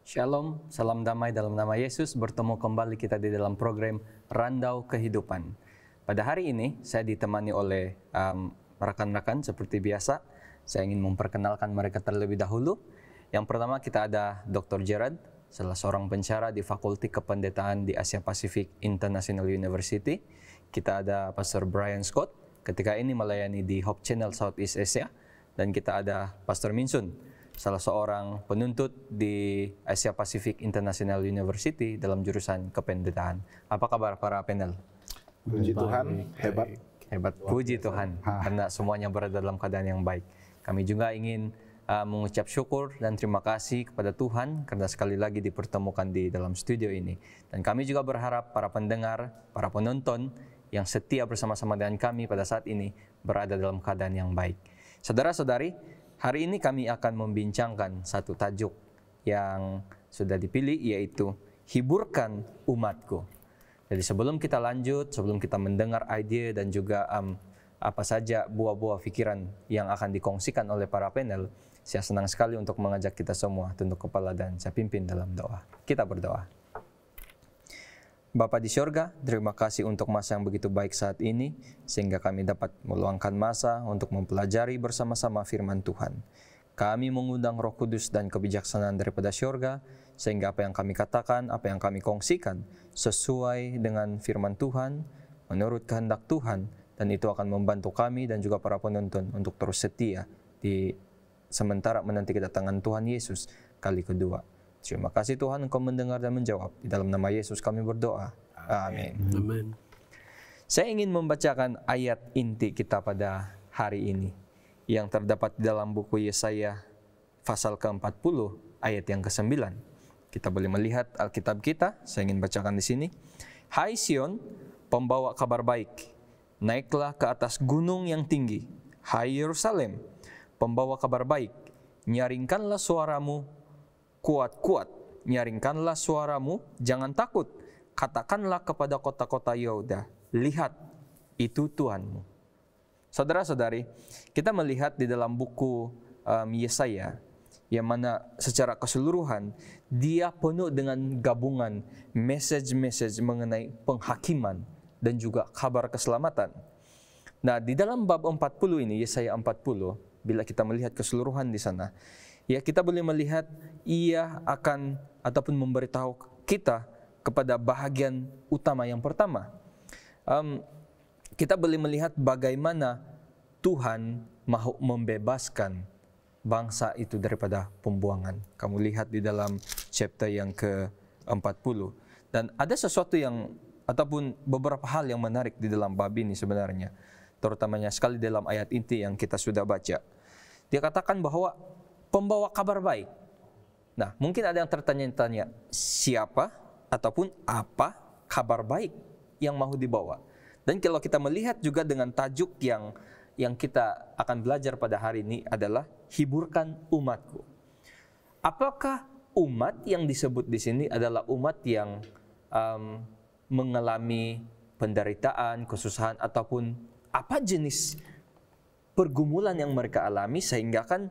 Shalom, salam damai dalam nama Yesus. Bertemu kembali kita di dalam program Randau Kehidupan. Pada hari ini saya ditemani oleh rekan-rekan seperti biasa. Saya ingin memperkenalkan mereka terlebih dahulu. Yang pertama kita ada Dr. Gerard, salah seorang pensyarah di Fakulti Kependetaan di Asia Pacific International University. Kita ada Pastor Brian Scott, ketika ini melayani di Hope Channel Southeast Asia. Dan kita ada Pastor Minsun, salah seorang penuntut di Asia Pacific International University dalam jurusan kependetaan. Apa kabar para panel? Puji Tuhan, hebat. Hebat, puji Tuhan, karena semuanya berada dalam keadaan yang baik. Kami juga ingin mengucap syukur dan terima kasih kepada Tuhan karena sekali lagi dipertemukan di dalam studio ini. Dan kami juga berharap para pendengar, para penonton yang setia bersama-sama dengan kami pada saat ini berada dalam keadaan yang baik. Saudara-saudari, hari ini kami akan membincangkan satu tajuk yang sudah dipilih, yaitu Hiburkan Umatku. Jadi sebelum kita lanjut, sebelum kita mendengar ide dan juga apa saja buah-buah pikiran yang akan dikongsikan oleh para panel, saya senang sekali untuk mengajak kita semua tunduk kepala dan saya pimpin dalam doa. Kita berdoa. Bapa di surga, terima kasih untuk masa yang begitu baik saat ini, sehingga kami dapat meluangkan masa untuk mempelajari bersama-sama firman Tuhan. Kami mengundang Roh Kudus dan kebijaksanaan daripada surga, sehingga apa yang kami katakan, apa yang kami kongsikan, sesuai dengan firman Tuhan, menurut kehendak Tuhan, dan itu akan membantu kami dan juga para penonton untuk terus setia di sementara menanti kedatangan Tuhan Yesus kali kedua. Terima kasih Tuhan Engkau mendengar dan menjawab. Di dalam nama Yesus kami berdoa. Amin. Amin. Saya ingin membacakan ayat inti kita pada hari ini yang terdapat di dalam buku Yesaya pasal ke-40 ayat yang ke-9. Kita boleh melihat Alkitab kita. Saya ingin bacakan di sini. Hai Sion, pembawa kabar baik, naiklah ke atas gunung yang tinggi. Hai Yerusalem, pembawa kabar baik, nyaringkanlah suaramu kuat-kuat, nyaringkanlah suaramu, jangan takut. Katakanlah kepada kota-kota Yehuda, lihat, itu Tuhanmu. Saudara-saudari, kita melihat di dalam buku Yesaya, yang mana secara keseluruhan, dia penuh dengan gabungan message-message mengenai penghakiman dan juga kabar keselamatan. Nah, di dalam bab 40 ini, Yesaya 40, bila kita melihat keseluruhan di sana, ya kita boleh melihat ia akan ataupun memberitahu kita kepada bahagian utama yang pertama. Kita boleh melihat bagaimana Tuhan mahu membebaskan bangsa itu daripada pembuangan. Kamu lihat di dalam chapter yang ke-40. Dan ada sesuatu yang ataupun beberapa hal yang menarik di dalam bab ini sebenarnya. Terutamanya sekali dalam ayat inti yang kita sudah baca. Dia katakan bahwa pembawa kabar baik. Nah, mungkin ada yang tertanya-tanya, siapa ataupun apa kabar baik yang mau dibawa? Dan kalau kita melihat juga dengan tajuk yang kita akan belajar pada hari ini adalah Hiburkan Umatku. Apakah umat yang disebut di sini adalah umat yang mengalami penderitaan, kesusahan, ataupun apa jenis pergumulan yang mereka alami sehingga kan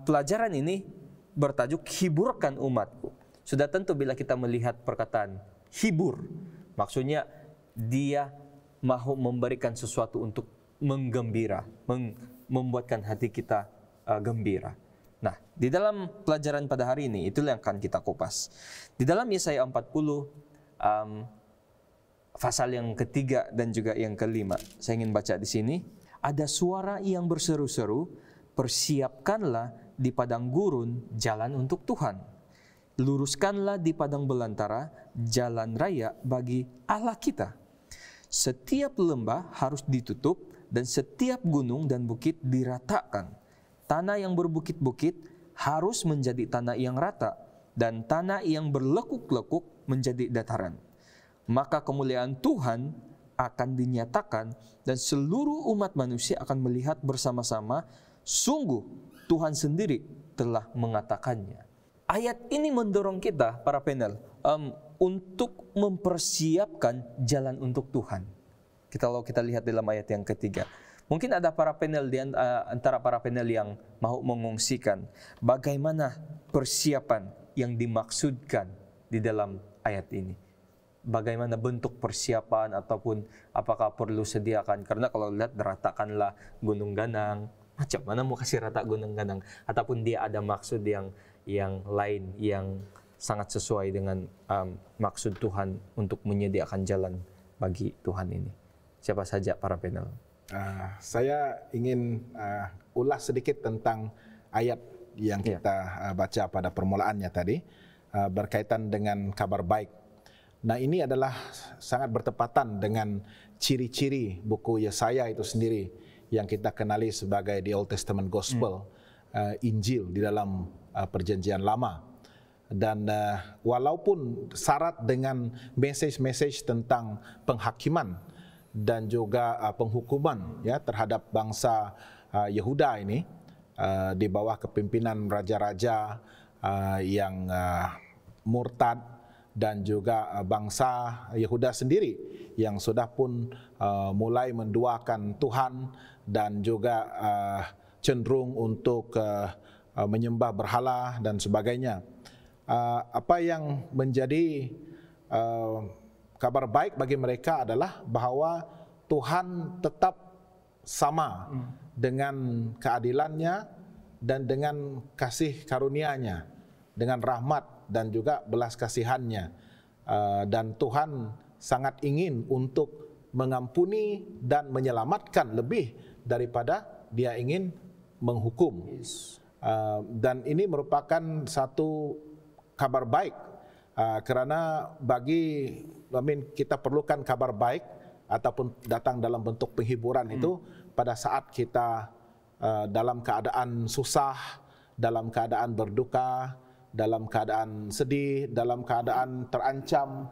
pelajaran ini bertajuk Hiburkan Umatku. Sudah tentu bila kita melihat perkataan hibur, maksudnya dia mahu memberikan sesuatu untuk menggembira, membuatkan hati kita gembira. Nah, di dalam pelajaran pada hari ini, itulah yang akan kita kupas. Di dalam Yesaya 40, pasal yang ketiga dan juga yang kelima, saya ingin baca di sini. Ada suara yang berseru-seru, persiapkanlah di padang gurun jalan untuk Tuhan. Luruskanlah di padang belantara jalan raya bagi Allah kita. Setiap lembah harus ditutup dan setiap gunung dan bukit diratakan. Tanah yang berbukit-bukit harus menjadi tanah yang rata dan tanah yang berlekuk-lekuk menjadi dataran. Maka kemuliaan Tuhan akan dinyatakan dan seluruh umat manusia akan melihat bersama-sama, sungguh Tuhan sendiri telah mengatakannya. Ayat ini mendorong kita, para panel, untuk mempersiapkan jalan untuk Tuhan. Kalau kita lihat dalam ayat yang ketiga, Mungkin ada para panel antara para panel yang mau mengungsikan bagaimana persiapan yang dimaksudkan di dalam ayat ini. Bagaimana bentuk persiapan ataupun apakah perlu sediakan, karena kalau lihat ratakanlah gunung ganang, macam mana mau kasih rata gunung ganang, ataupun dia ada maksud yang lain yang sangat sesuai dengan maksud Tuhan untuk menyediakan jalan bagi Tuhan ini. Siapa saja para panel? Saya ingin ulas sedikit tentang ayat yang kita baca pada permulaannya tadi, berkaitan dengan kabar baik. Nah, ini adalah sangat bertepatan dengan ciri-ciri buku Yesaya itu sendiri yang kita kenali sebagai the Old Testament Gospel, Injil di dalam Perjanjian Lama. Dan walaupun syarat dengan message tentang penghakiman dan juga penghukuman ya terhadap bangsa Yehuda ini di bawah kepimpinan raja-raja yang murtad, dan juga bangsa Yehuda sendiri yang sudah pun mulai menduakan Tuhan dan juga cenderung untuk menyembah berhala dan sebagainya. Apa yang menjadi kabar baik bagi mereka adalah bahwa Tuhan tetap sama dengan keadilannya dan dengan kasih karunia-Nya, dengan rahmat dan juga belas kasihannya. Dan Tuhan sangat ingin untuk mengampuni dan menyelamatkan lebih daripada Dia ingin menghukum. Dan ini merupakan satu kabar baik, kerana kita perlukan kabar baik ataupun datang dalam bentuk penghiburan itu pada saat kita dalam keadaan susah, dalam keadaan berduka, dalam keadaan sedih, dalam keadaan terancam,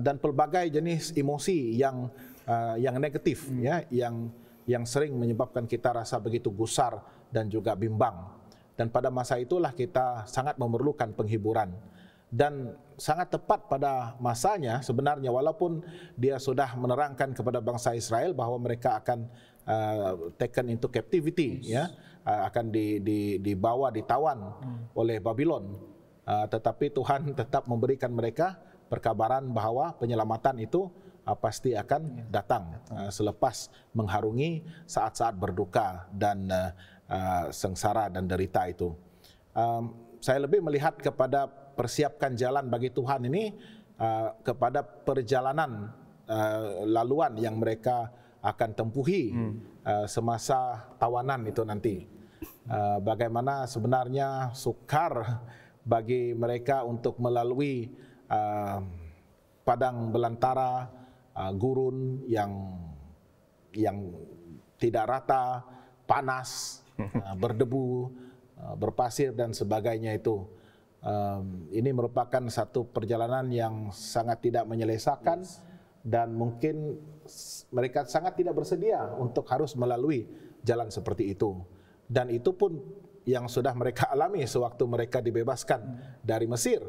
dan pelbagai jenis emosi yang negatif, ya, yang sering menyebabkan kita rasa begitu gusar dan juga bimbang. Dan pada masa itulah kita sangat memerlukan penghiburan. Dan sangat tepat pada masanya sebenarnya, walaupun dia sudah menerangkan kepada bangsa Israel bahwa mereka akan taken into captivity, ya, akan dibawa, ditawan oleh Babylon. Tetapi Tuhan tetap memberikan mereka perkabaran bahwa penyelamatan itu pasti akan datang selepas mengharungi saat-saat berduka dan sengsara dan derita itu. Saya lebih melihat kepada persiapkan jalan bagi Tuhan ini kepada perjalanan laluan yang mereka akan tempuhi semasa tawanan itu nanti. Bagaimana sebenarnya sukar bagi mereka untuk melalui padang belantara, gurun yang tidak rata, panas, berdebu, berpasir dan sebagainya itu. Ini merupakan satu perjalanan yang sangat tidak menyelesaikan, dan mungkin mereka sangat tidak bersedia untuk harus melalui jalan seperti itu. Dan itu pun yang sudah mereka alami sewaktu mereka dibebaskan dari Mesir.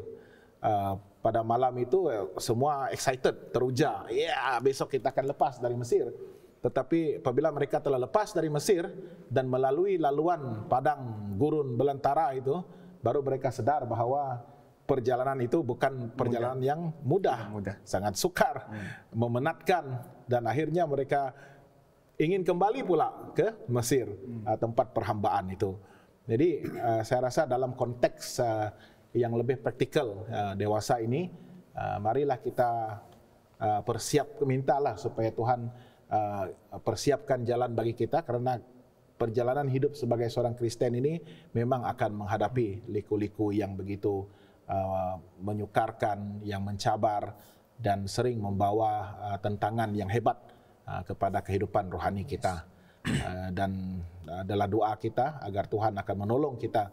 Pada malam itu semua excited, teruja, ya, besok kita akan lepas dari Mesir. Tetapi apabila mereka telah lepas dari Mesir dan melalui laluan padang gurun belantara itu, baru mereka sadar bahwa perjalanan itu bukan perjalanan yang mudah. Sangat sukar, memenatkan, dan akhirnya mereka ingin kembali pula ke Mesir, tempat perhambaan itu. Jadi saya rasa dalam konteks yang lebih praktikal dewasa ini, marilah kita mintalah supaya Tuhan persiapkan jalan bagi kita, karena perjalanan hidup sebagai seorang Kristen ini memang akan menghadapi liku-liku yang begitu menyukarkan, yang mencabar, dan sering membawa tentangan yang hebat kepada kehidupan rohani kita. Dan adalah doa kita agar Tuhan akan menolong kita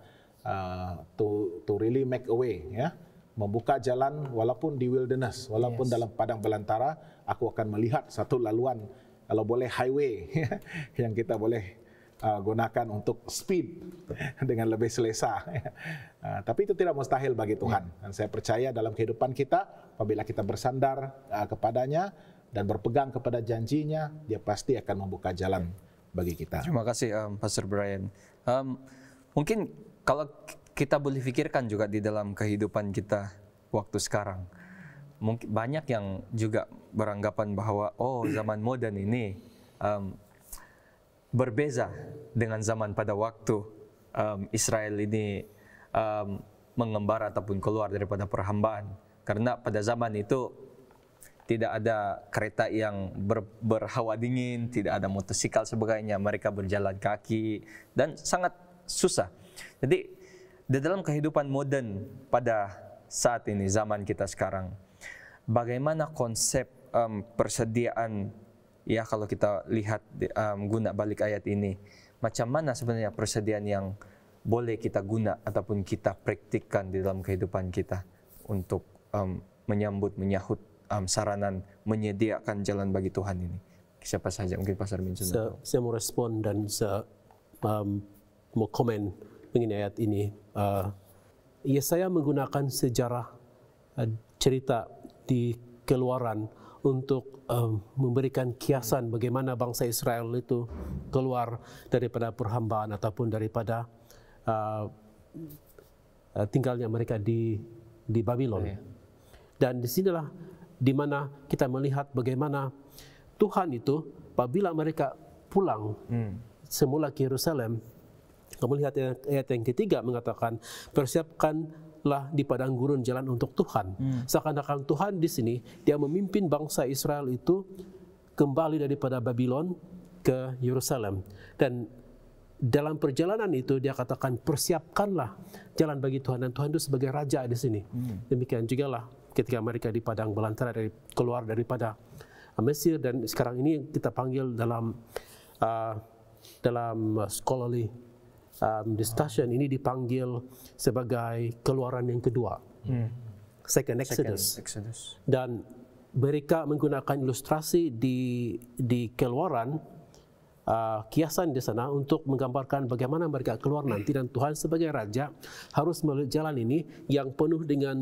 to really make a way, ya, membuka jalan walaupun di wilderness, walaupun dalam padang belantara. Aku akan melihat satu laluan, kalau boleh highway, yang kita boleh gunakan untuk speed dengan lebih selesa. Tapi itu tidak mustahil bagi Tuhan. Dan saya percaya dalam kehidupan kita, apabila kita bersandar kepadanya dan berpegang kepada janjinya, Dia pasti akan membuka jalan bagi kita. Terima kasih Pastor Brian. Mungkin kalau kita boleh pikirkan juga di dalam kehidupan kita waktu sekarang, mungkin banyak yang juga beranggapan bahwa zaman modern ini berbeza dengan zaman pada waktu Israel ini mengembara ataupun keluar daripada perhambaan. Karena pada zaman itu tidak ada kereta yang berhawa dingin, tidak ada motosikal sebagainya, mereka berjalan kaki dan sangat susah. Jadi di dalam kehidupan modern pada saat ini, zaman kita sekarang, bagaimana konsep persediaan, ya kalau kita lihat guna balik ayat ini, macam mana sebenarnya persediaan yang boleh kita guna ataupun kita praktikkan di dalam kehidupan kita untuk menyahut saranan menyediakan jalan bagi Tuhan ini. Siapa saja mungkin Pastor Minsun? Saya mau respon dan mau komen mengenai ayat ini. Saya menggunakan sejarah cerita di Keluaran untuk memberikan kiasan bagaimana bangsa Israel itu keluar daripada perhambaan ataupun daripada tinggalnya mereka di Babylon. Dan disinilah di mana kita melihat bagaimana Tuhan itu apabila mereka pulang semula ke Yerusalem. Kamu lihat ayat yang ketiga mengatakan, persiapkanlah di padang gurun jalan untuk Tuhan. Seakan-akan Tuhan di sini dia memimpin bangsa Israel itu kembali daripada Babylon ke Yerusalem. Dan dalam perjalanan itu dia katakan persiapkanlah jalan bagi Tuhan, dan Tuhan itu sebagai raja di sini. Demikian juga lah ketika mereka di padang belantara keluar daripada Mesir, dan sekarang ini kita panggil dalam scholarly discussion ini dipanggil sebagai keluaran yang kedua, Second Exodus. Dan mereka menggunakan ilustrasi di Keluaran, kiasan di sana untuk menggambarkan bagaimana mereka keluar nanti, dan Tuhan sebagai raja harus melalui jalan ini yang penuh dengan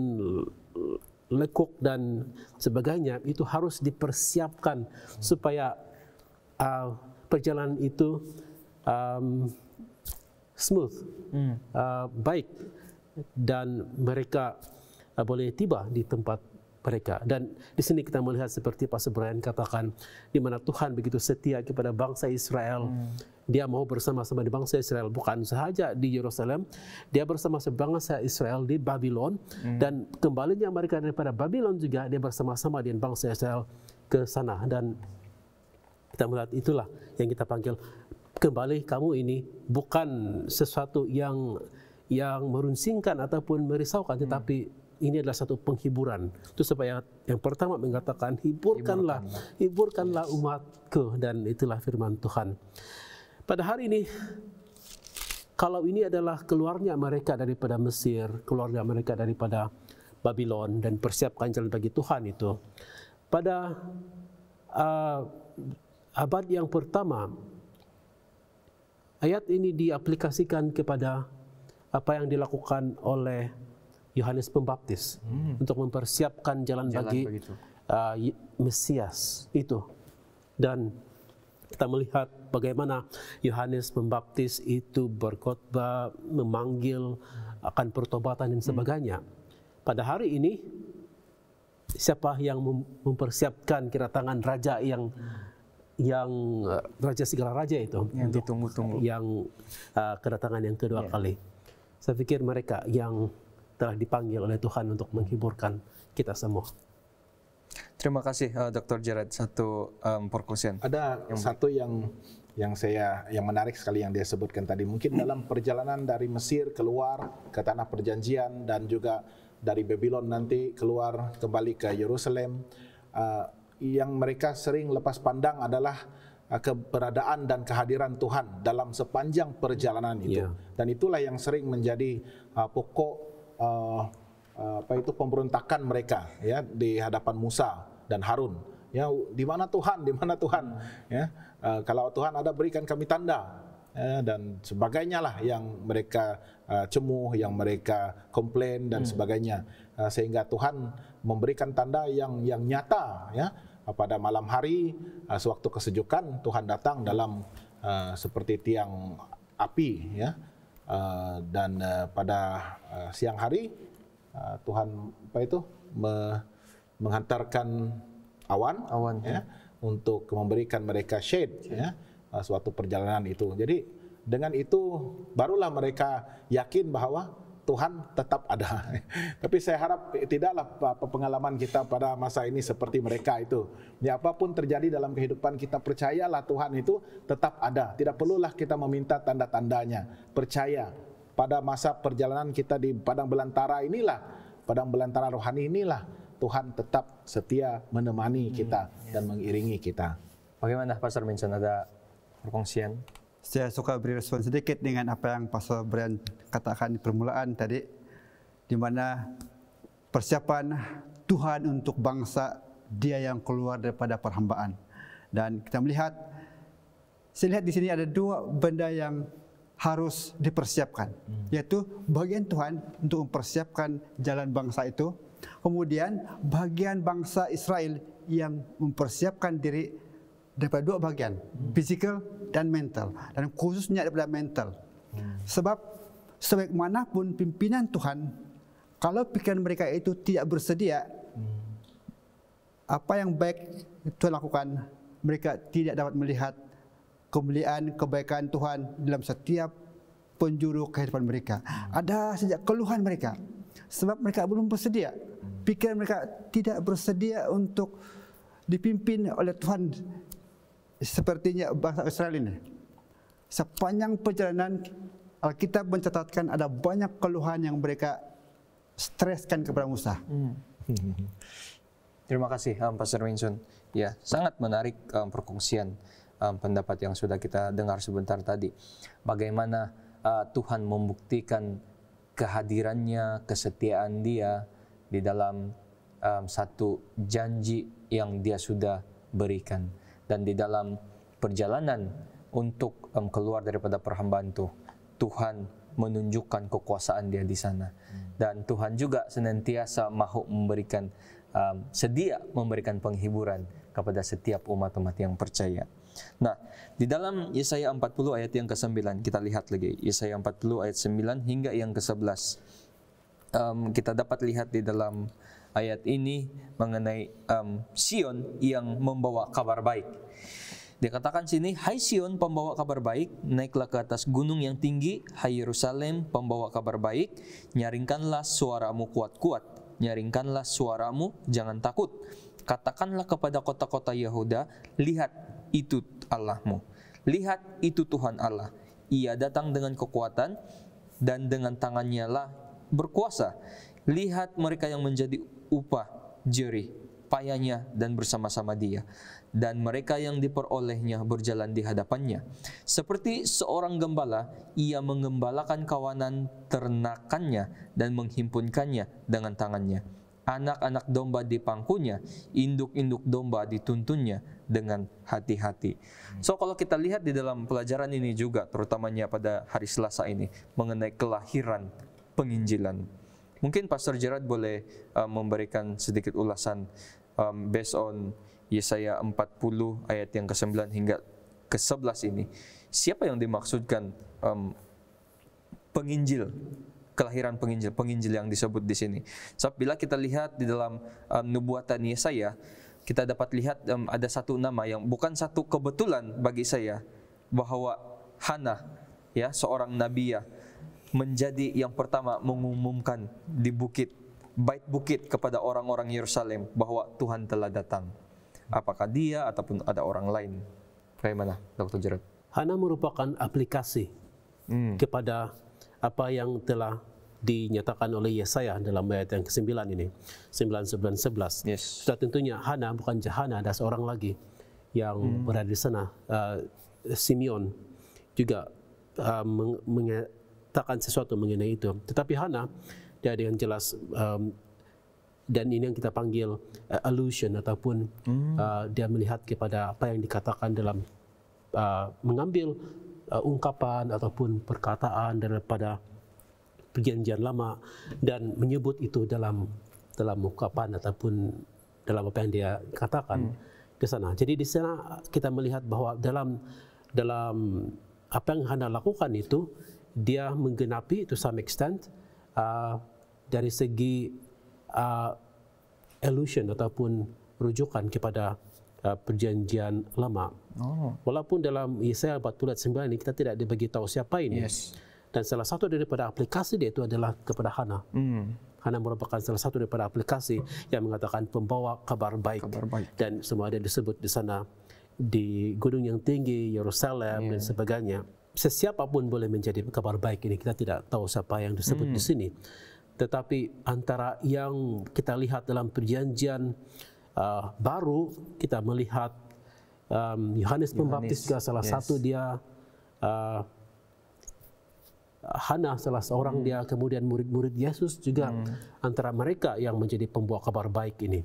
lekuk dan sebagainya. Itu harus dipersiapkan supaya perjalanan itu smooth, baik, dan mereka boleh tiba di tempat mereka. Dan di sini kita melihat seperti Pastor Brian katakan, di mana Tuhan begitu setia kepada bangsa Israel. Dia mau bersama-sama di bangsa Israel, bukan sahaja di Yerusalem, dia bersama-sama bangsa Israel di Babylon, dan kembalinya mereka daripada Babylon juga dia bersama-sama dengan bangsa Israel ke sana. Dan kita melihat itulah yang kita panggil, kembali kamu ini bukan sesuatu yang merunsingkan ataupun merisaukan, tetapi ini adalah satu penghiburan. Itu supaya yang pertama mengatakan hiburkanlah umatku, dan itulah firman Tuhan. Pada hari ini, kalau ini adalah keluarnya mereka daripada Mesir, keluarnya mereka daripada Babylon, dan persiapkan jalan bagi Tuhan itu, pada abad yang pertama, ayat ini diaplikasikan kepada apa yang dilakukan oleh Yohanes Pembaptis untuk mempersiapkan jalan bagi Mesias itu. Dan kita melihat bagaimana Yohanes Pembaptis itu berkhotbah, memanggil akan pertobatan dan sebagainya. Pada hari ini, siapa yang mempersiapkan kedatangan raja yang raja segala raja itu, yang ditunggu-tunggu, yang kedatangan yang kedua kali? Saya pikir mereka yang telah dipanggil oleh Tuhan untuk menghiburkan kita semua. Terima kasih Dr. Jared, satu perkusian. Ada satu yang menarik sekali yang dia sebutkan tadi. Mungkin dalam perjalanan dari Mesir keluar ke tanah perjanjian, dan juga dari Babylon nanti keluar kembali ke Yerusalem, yang mereka sering lepas pandang adalah keberadaan dan kehadiran Tuhan dalam sepanjang perjalanan itu. Dan itulah yang sering menjadi pokok pemberontakan mereka, ya, di hadapan Musa dan Harun. Ya, di mana Tuhan? Di mana Tuhan? Ya, kalau Tuhan ada, berikan kami tanda. Dan sebagainya lah yang mereka cemuh, yang mereka komplain dan sebagainya. Sehingga Tuhan memberikan tanda yang nyata, ya. Pada malam hari, sewaktu kesejukan, Tuhan datang dalam seperti tiang api, ya. Dan pada siang hari Tuhan menghantarkan awan, ya, untuk memberikan mereka shade, ya, suatu perjalanan itu. Jadi dengan itu barulah mereka yakin bahwa Tuhan tetap ada. Tapi saya harap tidaklah pengalaman kita pada masa ini seperti mereka itu. Ya, apapun terjadi dalam kehidupan kita, percayalah Tuhan itu tetap ada. Tidak perlulah kita meminta tanda-tandanya. Percaya pada masa perjalanan kita di padang belantara inilah, padang belantara rohani inilah, Tuhan tetap setia menemani kita dan mengiringi kita. Bagaimana Pastor Vincent, ada perkongsian? Saya suka beri respon sedikit dengan apa yang Pastor Brian katakan di permulaan tadi, di mana persiapan Tuhan untuk bangsa Dia yang keluar daripada perhambaan. Dan kita melihat, saya lihat di sini ada dua benda yang harus dipersiapkan, yaitu bagian Tuhan untuk mempersiapkan jalan bangsa itu, kemudian bagian bangsa Israel yang mempersiapkan diri daripada dua bagian, physical dan mental, dan khususnya daripada mental. Sebab sebagaimanapun pimpinan Tuhan, kalau pikiran mereka itu tidak bersedia, apa yang baik Tuhan lakukan, mereka tidak dapat melihat kemuliaan, kebaikan Tuhan dalam setiap penjuru kehidupan mereka. Ada sejak keluhan mereka, sebab mereka belum bersedia. Pikiran mereka tidak bersedia untuk dipimpin oleh Tuhan. Sepertinya bangsa Israel ini, sepanjang perjalanan Alkitab mencatatkan ada banyak keluhan yang mereka streskan kepada Musa. Terima kasih Pastor Vincent. Ya, sangat menarik perkongsian pendapat yang sudah kita dengar sebentar tadi. Bagaimana Tuhan membuktikan kehadirannya, kesetiaan Dia di dalam satu janji yang Dia sudah berikan. Dan di dalam perjalanan untuk keluar daripada perhambaan itu, Tuhan menunjukkan kekuasaan Dia di sana. Dan Tuhan juga senantiasa mahu memberikan, sedia memberikan penghiburan kepada setiap umat-umat yang percaya. Nah, di dalam Yesaya 40 ayat yang ke-9, kita lihat lagi Yesaya 40 ayat 9 hingga yang ke-11. Kita dapat lihat di dalam ayat ini mengenai Sion yang membawa kabar baik. Dikatakan sini, hai Sion pembawa kabar baik, naiklah ke atas gunung yang tinggi, hai Yerusalem pembawa kabar baik, nyaringkanlah suaramu kuat-kuat, nyaringkanlah suaramu, jangan takut. Katakanlah kepada kota-kota Yehuda, lihat itu Allahmu, lihat itu Tuhan Allah. Ia datang dengan kekuatan dan dengan tangannya lah berkuasa. Lihat mereka yang menjadi upah jerih payahnya dan bersama-sama Dia, dan mereka yang diperolehnya berjalan di hadapannya. Seperti seorang gembala, ia mengembalakan kawanan ternakannya dan menghimpunkannya dengan tangannya. Anak-anak domba di pangkunya, induk-induk domba dituntunnya dengan hati-hati. So kalau kita lihat di dalam pelajaran ini juga, terutamanya pada hari Selasa ini, mengenai kelahiran penginjilan. Mungkin Pastor Gerard boleh memberikan sedikit ulasan based on Yesaya 40 ayat yang ke-9 hingga ke-11 ini. Siapa yang dimaksudkan penginjil, kelahiran penginjil yang disebut di sini? Sebab bila kita lihat di dalam nubuatan Yesaya, kita dapat lihat ada satu nama yang bukan satu kebetulan bagi saya, bahwa Hana, ya, seorang nabiya, menjadi yang pertama mengumumkan di bait bukit kepada orang-orang Yerusalem bahwa Tuhan telah datang. Apakah dia ataupun ada orang lain? Bagaimana, Dr. Gerard? Hana merupakan aplikasi kepada apa yang telah dinyatakan oleh Yesaya dalam ayat yang ke-9 ini, 9, 9, 11. Yes. Sudah tentunya Hana bukan Hana, ada seorang lagi yang berada di sana. Simeon juga mengatakan sesuatu mengenai itu. Tetapi Hana, dia dengan jelas, dan ini yang kita panggil allusion, ataupun dia melihat kepada apa yang dikatakan dalam mengambil ungkapan ataupun perkataan daripada Perjanjian Lama dan menyebut itu dalam ungkapan ataupun dalam apa yang dia katakan di sana. Jadi di sana kita melihat bahwa dalam dalam apa yang Hana lakukan itu, dia menggenapi to some extent dari segi allusion ataupun rujukan kepada perjanjian lama. Walaupun dalam Yesaya 40:9 ini kita tidak dibagi tahu siapa ini. Dan salah satu daripada aplikasi dia itu adalah kepada Hana. Hana merupakan salah satu daripada aplikasi yang mengatakan pembawa kabar baik. Dan semua ada disebut di sana di gunung yang tinggi, Yerusalem dan sebagainya. Sesiapapun boleh menjadi kabar baik ini, kita tidak tahu siapa yang disebut di sini. Tetapi antara yang kita lihat dalam perjanjian baru, kita melihat Yohanes Pembaptis juga salah satu dia, Hana salah seorang dia, kemudian murid-murid Yesus juga antara mereka yang menjadi pembawa kabar baik ini.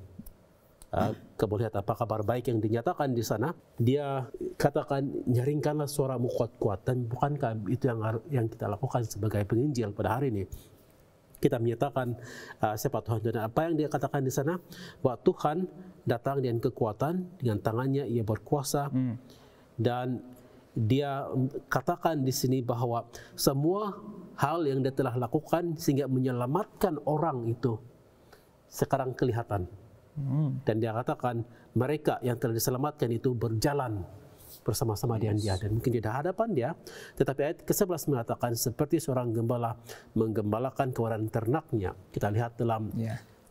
Kamu lihat apa kabar baik yang dinyatakan di sana? Dia katakan, nyaringkanlah suaramu kuat-kuat. Dan bukankah itu yang kita lakukan sebagai penginjil pada hari ini? Kita menyatakan siapa Tuhan, dan apa yang dia katakan di sana, bahwa Tuhan datang dengan kekuatan, dengan tangannya ia berkuasa, dan dia katakan di sini bahwa semua hal yang dia telah lakukan sehingga menyelamatkan orang itu sekarang kelihatan. Dan dia katakan mereka yang telah diselamatkan itu berjalan bersama-sama dengan dia, dan mungkin di hadapan dia. Tetapi ayat ke-11 mengatakan seperti seorang gembala menggembalakan kawanan ternaknya. Kita lihat dalam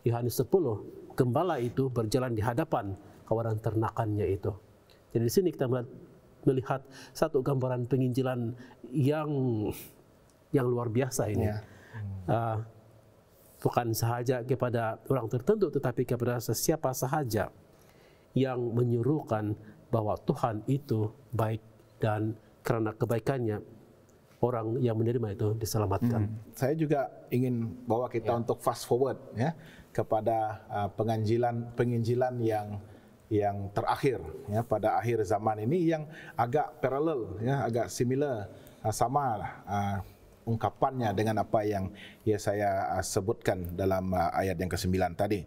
Yohanes 10, gembala itu berjalan di hadapan kawanan ternakannya itu. Jadi di sini kita melihat satu gambaran penginjilan yang luar biasa ini. Bukan sahaja kepada orang tertentu, tetapi kepada sesiapa sahaja yang menyuruhkan bahwa Tuhan itu baik, dan karena kebaikannya orang yang menerima itu diselamatkan. Saya juga ingin bawa kita untuk fast forward kepada penginjilan yang terakhir pada akhir zaman ini, yang agak paralel agak similar, sama ungkapannya dengan apa yang saya sebutkan dalam ayat yang ke-9 tadi.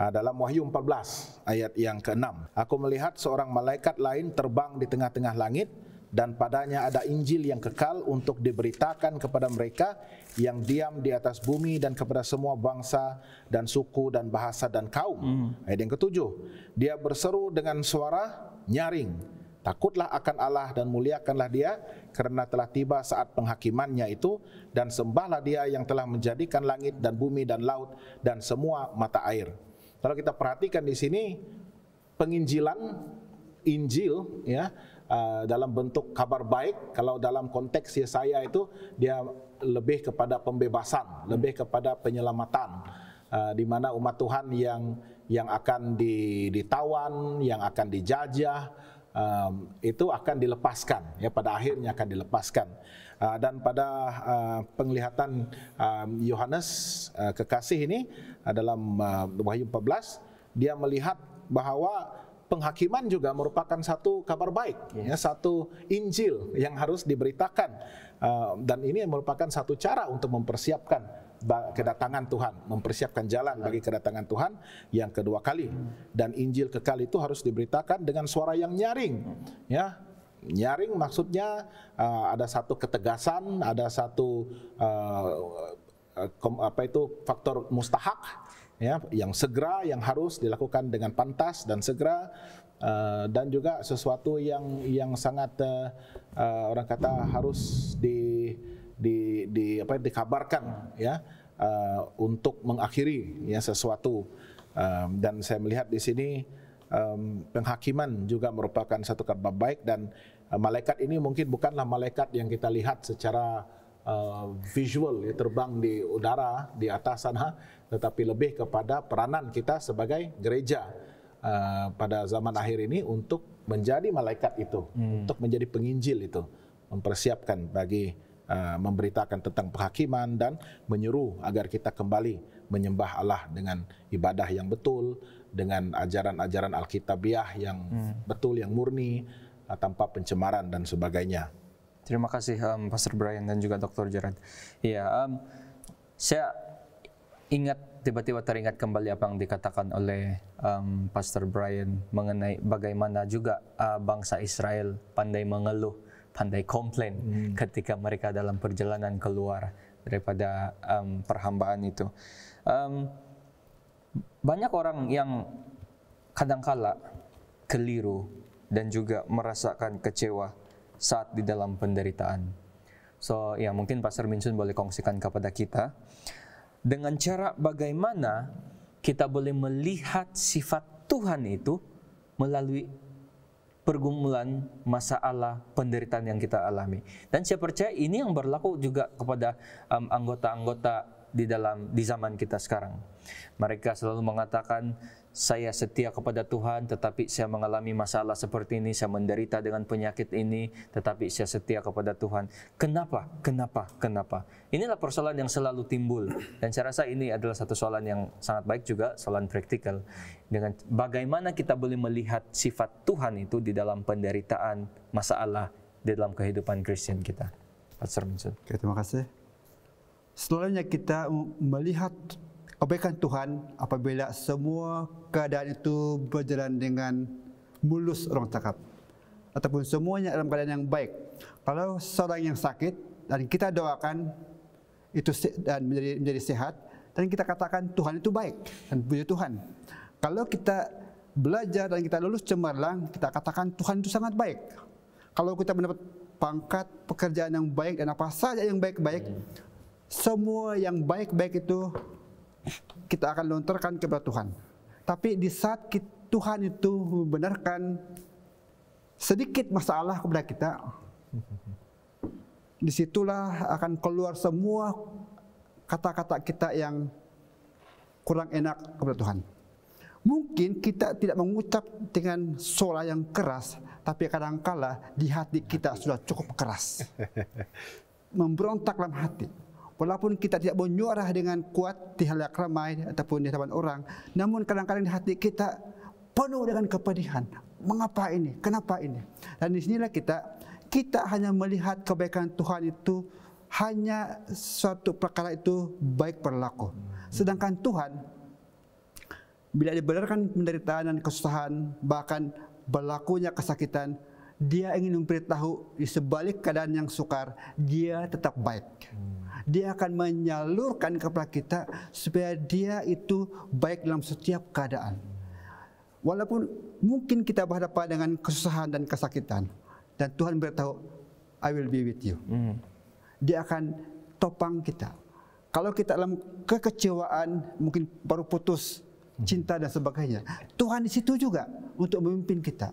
Dalam Wahyu 14 ayat yang ke-6, aku melihat seorang malaikat lain terbang di tengah-tengah langit, dan padanya ada Injil yang kekal untuk diberitakan kepada mereka yang diam di atas bumi, dan kepada semua bangsa dan suku dan bahasa dan kaum. Ayat yang ke-7, dia berseru dengan suara nyaring, takutlah akan Allah dan muliakanlah dia, karena telah tiba saat penghakimannya itu, dan sembahlah dia yang telah menjadikan langit dan bumi dan laut dan semua mata air. Kalau kita perhatikan di sini, penginjilan, Injil dalam bentuk kabar baik, kalau dalam konteks Yesaya itu dia lebih kepada pembebasan, lebih kepada penyelamatan, di mana umat Tuhan yang akan ditawan, yang akan dijajah, itu akan dilepaskan, pada akhirnya akan dilepaskan. Dan pada penglihatan Yohanes kekasih ini dalam Wahyu 14, dia melihat bahwa penghakiman juga merupakan satu kabar baik, satu Injil yang harus diberitakan, dan ini merupakan satu cara untuk mempersiapkan kedatangan Tuhan, mempersiapkan jalan bagi kedatangan Tuhan yang kedua kali. Dan Injil kekal itu harus diberitakan dengan suara yang nyaring, nyaring maksudnya ada satu ketegasan, ada satu faktor mustahak, yang segera, yang harus dilakukan dengan pantas dan segera, dan juga sesuatu yang sangat orang kata harus dikabarkan untuk mengakhiri sesuatu. Dan saya melihat di sini penghakiman juga merupakan satu kabar baik, dan malaikat ini mungkin bukanlah malaikat yang kita lihat secara visual terbang di udara di atas sana, tetapi lebih kepada peranan kita sebagai gereja pada zaman akhir ini untuk menjadi malaikat itu, untuk menjadi penginjil itu, mempersiapkan bagi memberitakan tentang penghakiman dan menyuruh agar kita kembali menyembah Allah dengan ibadah yang betul, dengan ajaran-ajaran Alkitabiah yang betul, yang murni, tanpa pencemaran dan sebagainya. Terima kasih Pastor Brian dan juga Dr. Gerard. Ya, saya tiba-tiba teringat kembali apa yang dikatakan oleh Pastor Brian mengenai bagaimana juga bangsa Israel pandai mengeluh pandai komplain ketika mereka dalam perjalanan keluar daripada perhambaan itu. Banyak orang yang kadangkala keliru dan juga merasakan kecewa saat di dalam penderitaan. So ya, mungkin Pastor Minsun boleh kongsikan kepada kita dengan cara bagaimana kita boleh melihat sifat Tuhan itu melalui pergumulan, masalah, penderitaan yang kita alami. Dan saya percaya ini yang berlaku juga kepada anggota-anggota di zaman kita sekarang. Mereka selalu mengatakan, saya setia kepada Tuhan, tetapi saya mengalami masalah seperti ini, saya menderita dengan penyakit ini, tetapi saya setia kepada Tuhan. Kenapa? Kenapa? Kenapa? Inilah persoalan yang selalu timbul. Dan saya rasa ini adalah satu soalan yang sangat baik juga, soalan praktikal. Dengan bagaimana kita boleh melihat sifat Tuhan itu di dalam penderitaan, masalah, di dalam kehidupan Kristen kita. Pastor Minsun. Oke, terima kasih. Selalunya kita melihat kebaikan Tuhan apabila semua keadaan itu berjalan dengan mulus, orang cakap, ataupun semuanya dalam keadaan yang baik. Kalau seorang yang sakit dan kita doakan itu dan menjadi sehat, dan kita katakan Tuhan itu baik, dan puji Tuhan. Kalau kita belajar dan kita lulus cemerlang, kita katakan Tuhan itu sangat baik. Kalau kita mendapat pangkat, pekerjaan yang baik dan apa saja yang baik-baik, semua yang baik-baik itu kita akan lontarkan kepada Tuhan. Tapi di saat Tuhan itu membenarkan sedikit masalah kepada kita, disitulah akan keluar semua kata-kata kita yang kurang enak kepada Tuhan. Mungkin kita tidak mengucap dengan suara yang keras, tapi kadangkala di hati kita sudah cukup keras, memberontak dalam hati. Walaupun kita tidak menyuara dengan kuat di halayak ramai ataupun di hadapan orang, namun kadang-kadang di hati kita penuh dengan kepedihan. Mengapa ini? Kenapa ini? Dan di sinilah kita hanya melihat kebaikan Tuhan itu hanya suatu perkara itu baik berlaku. Sedangkan Tuhan, bila dibenarkan penderitaan dan kesusahan, bahkan berlakunya kesakitan, Dia ingin memberitahu di sebalik keadaan yang sukar, Dia tetap baik. Dia akan menyalurkan kepada kita supaya Dia itu baik dalam setiap keadaan. Walaupun mungkin kita berhadapan dengan kesusahan dan kesakitan, dan Tuhan beritahu, I will be with you. Dia akan topang kita. Kalau kita dalam kekecewaan, mungkin baru putus cinta dan sebagainya, Tuhan di situ juga untuk memimpin kita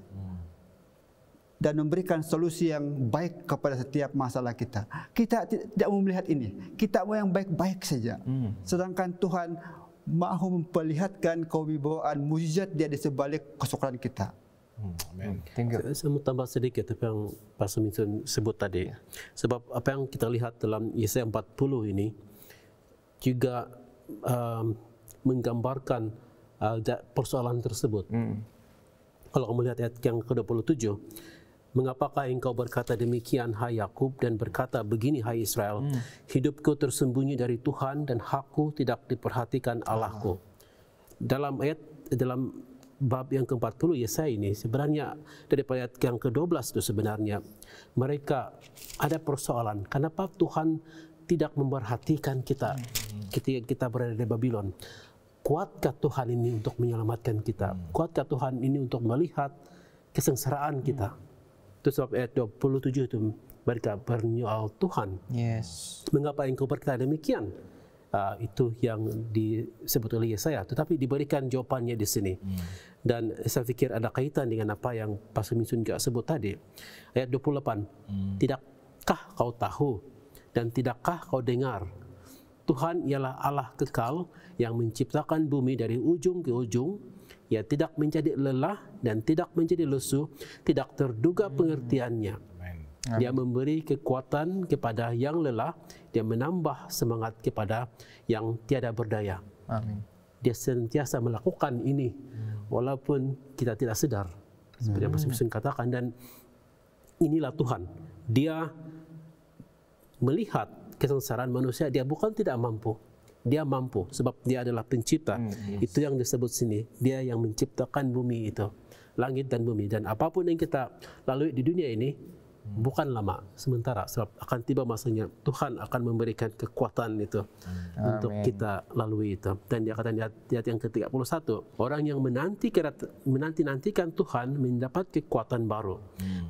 dan memberikan solusi yang baik kepada setiap masalah kita. Kita tidak mau melihat ini, kita mau yang baik-baik saja. Sedangkan Tuhan mahu memperlihatkan kewibawaan mujizat Dia di sebalik kesukaran kita. Amen. Saya mau tambah sedikit apa yang Pastor Minsun sebut tadi. Sebab apa yang kita lihat dalam Yesaya 40 ini juga menggambarkan persoalan tersebut. Kalau kamu lihat ayat yang ke-27, mengapakah engkau berkata demikian, hai Yakub, dan berkata begini, hai Israel, hidupku tersembunyi dari Tuhan dan hakku tidak diperhatikan Allahku. Dalam bab yang ke-40 Yesaya ini, sebenarnya dari ayat yang ke-12 itu sebenarnya mereka ada persoalan, kenapa Tuhan tidak memperhatikan kita ketika kita berada di Babylon. Kuatkah Tuhan ini untuk menyelamatkan kita? Kuatkah Tuhan ini untuk melihat kesengsaraan kita? Itu sebab ayat 27 itu mereka bernyoal Tuhan. Yes. Mengapa engkau berkata demikian? Itu yang disebut oleh Yesaya. Tetapi diberikan jawabannya di sini. Dan saya fikir ada kaitan dengan apa yang Pastor Minsun juga sebut tadi. Ayat 28. Tidakkah kau tahu dan tidakkah kau dengar? Tuhan ialah Allah kekal yang menciptakan bumi dari ujung ke ujung. Ia tidak menjadi lelah dan tidak menjadi lesu, tidak terduga pengertiannya. Dia memberi kekuatan kepada yang lelah, Dia menambah semangat kepada yang tiada berdaya. Amin. Dia sentiasa melakukan ini walaupun kita tidak sadar. Seperti yang Pastor Minsun katakan, dan inilah Tuhan. Dia melihat kesengsaraan manusia, Dia bukan tidak mampu. Dia mampu sebab Dia adalah pencipta. Itu yang disebut sini. Dia yang menciptakan bumi itu, langit dan bumi. Dan apapun yang kita lalui di dunia ini, bukan lama, sementara, sebab akan tiba masanya Tuhan akan memberikan kekuatan itu untuk kita lalui itu. Dan dia kata di ayat yang ke-31, orang yang menanti-nantikan Tuhan mendapat kekuatan baru.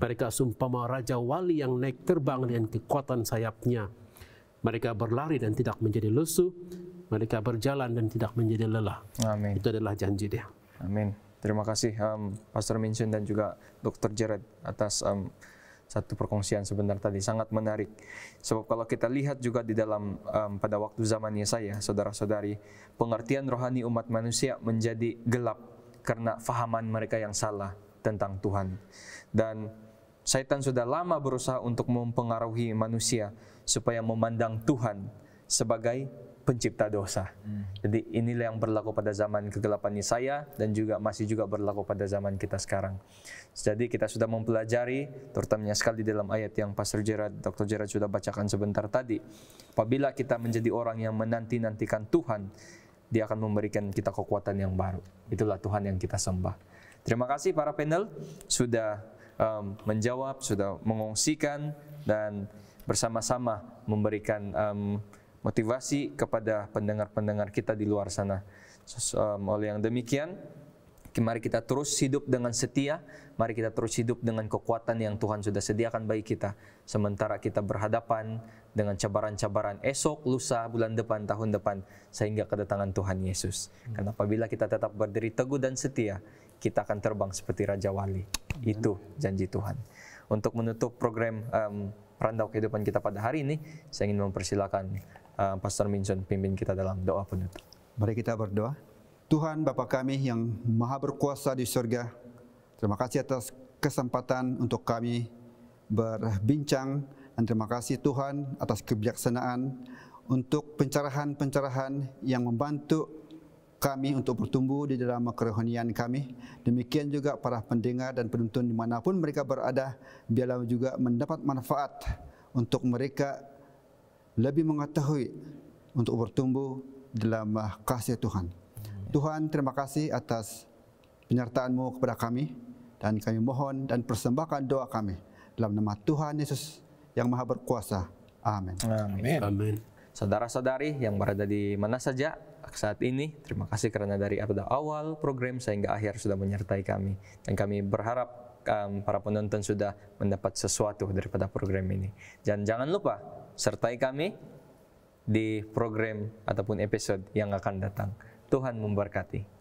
Mereka seumpama raja wali yang naik terbang dengan kekuatan sayapnya. Mereka berlari dan tidak menjadi lesu, mereka berjalan dan tidak menjadi lelah. Amin. Itu adalah janji dia. Amin. Terima kasih Pastor Minsun dan juga Dr. Jared atas satu perkongsian sebentar tadi, sangat menarik. Sebab kalau kita lihat juga di dalam pada waktu zaman Yesaya, saudara-saudari, pengertian rohani umat manusia menjadi gelap karena fahaman mereka yang salah tentang Tuhan. Dan Satan sudah lama berusaha untuk mempengaruhi manusia supaya memandang Tuhan sebagai pencipta dosa. Jadi inilah yang berlaku pada zaman kegelapan Yesaya dan juga masih juga berlaku pada zaman kita sekarang. Jadi kita sudah mempelajari, terutamanya sekali dalam ayat yang Pastor Gerard, Dr. Gerard sudah bacakan sebentar tadi. Apabila kita menjadi orang yang menanti-nantikan Tuhan, Dia akan memberikan kita kekuatan yang baru. Itulah Tuhan yang kita sembah. Terima kasih para panel sudah menjawab, sudah mengongsikan dan bersama-sama memberikan motivasi kepada pendengar-pendengar kita di luar sana. Oleh yang demikian, mari kita terus hidup dengan setia, mari kita terus hidup dengan kekuatan yang Tuhan sudah sediakan bagi kita. Sementara kita berhadapan dengan cabaran-cabaran esok, lusa, bulan depan, tahun depan, sehingga kedatangan Tuhan Yesus. Karena apabila kita tetap berdiri teguh dan setia, kita akan terbang seperti Raja Wali. Itu janji Tuhan. Untuk menutup program Perantau Kehidupan kita pada hari ini, saya ingin mempersilakan Pastor Minsun pimpin kita dalam doa penutup. Mari kita berdoa. Tuhan Bapa kami yang Maha Berkuasa di surga, terima kasih atas kesempatan untuk kami berbincang, dan terima kasih Tuhan atas kebijaksanaan untuk pencerahan-pencerahan yang membantu kami untuk bertumbuh di dalam kerohanian kami. Demikian juga para pendengar dan penuntun dimanapun mereka berada, biarlah juga mendapat manfaat untuk mereka lebih mengetahui untuk bertumbuh dalam kasih Tuhan. Tuhan, terima kasih atas penyertaan-Mu kepada kami, dan kami mohon dan persembahkan doa kami dalam nama Tuhan Yesus yang Maha Berkuasa. Amin. Amin. Amin. Saudara-saudari yang berada di mana saja saat ini, terima kasih karena dari awal program sehingga akhir sudah menyertai kami. Dan kami berharap para penonton sudah mendapat sesuatu daripada program ini. Dan jangan lupa, sertai kami di program ataupun episode yang akan datang. Tuhan memberkati.